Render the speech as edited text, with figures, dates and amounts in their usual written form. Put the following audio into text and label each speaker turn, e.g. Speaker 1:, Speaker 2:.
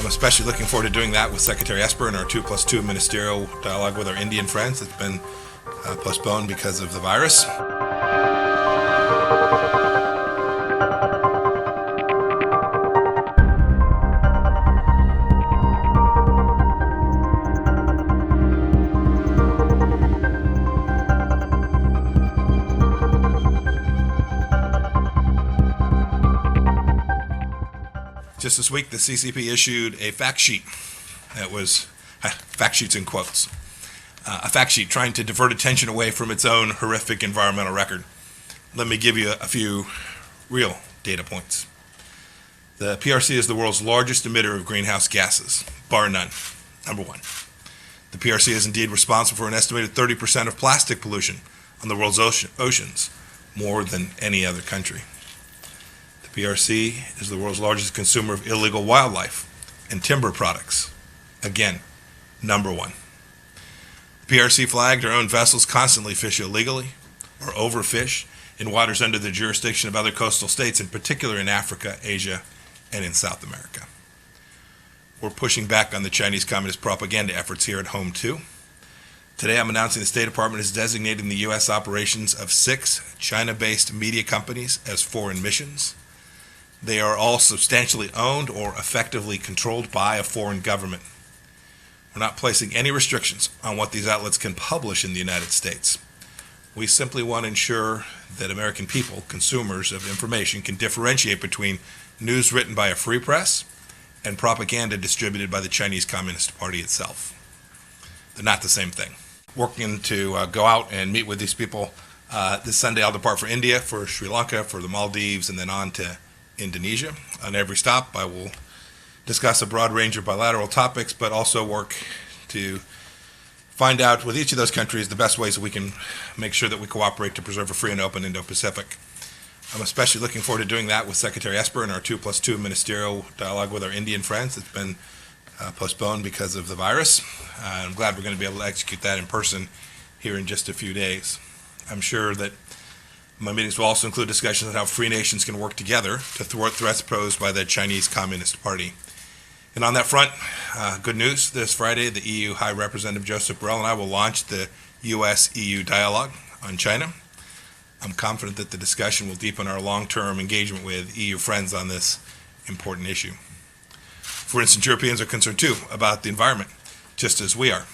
Speaker 1: I'm especially looking forward to doing that with Secretary Esper in our 2+2 Ministerial Dialogue with our Indian friends. It's been postponed because of the virus. Just this week, the CCP issued a fact sheet that was, fact sheets in quotes, a fact sheet trying to divert attention away from its own horrific environmental record. Let me give you a few real data points. The PRC is the world's largest emitter of greenhouse gases, bar none, number one. The PRC is indeed responsible for an estimated 30% of plastic pollution on the world's oceans, more than any other country. The PRC is the world's largest consumer of illegal wildlife and timber products. Again, number one. The PRC flagged our own vessels constantly fish illegally or overfish in waters under the jurisdiction of other coastal states, in particular in Africa, Asia, and in South America. We're pushing back on the Chinese Communist propaganda efforts here at home too. Today I'm announcing the State Department is designating the U.S. operations of 6 China-based media companies as foreign missions. They are all substantially owned or effectively controlled by a foreign government. We're not placing any restrictions on what these outlets can publish in the United States. We simply want to ensure that American people, consumers of information, can differentiate between news written by a free press and propaganda distributed by the Chinese Communist Party itself. They're not the same thing. Working to go out and meet with these people. This Sunday I'll depart for India, for Sri Lanka, for the Maldives, and then on to Indonesia. On every stop I will discuss a broad range of bilateral topics, but also work to find out with each of those countries the best ways that we can make sure that we cooperate to preserve a free and open Indo-Pacific. I'm especially looking forward to doing that with Secretary Esper in our 2+2 Ministerial Dialogue with our Indian friends. It's been postponed because of the virus. I'm glad we're going to be able to execute that in person here in just a few days. I'm sure that my meetings will also include discussions on how free nations can work together to thwart threats posed by the Chinese Communist Party. And on that front, good news, this Friday the EU High Representative Joseph Borrell and I will launch the U.S.-EU Dialogue on China. I'm confident that the discussion will deepen our long-term engagement with EU friends on this important issue. For instance, Europeans are concerned too about the environment, just as we are.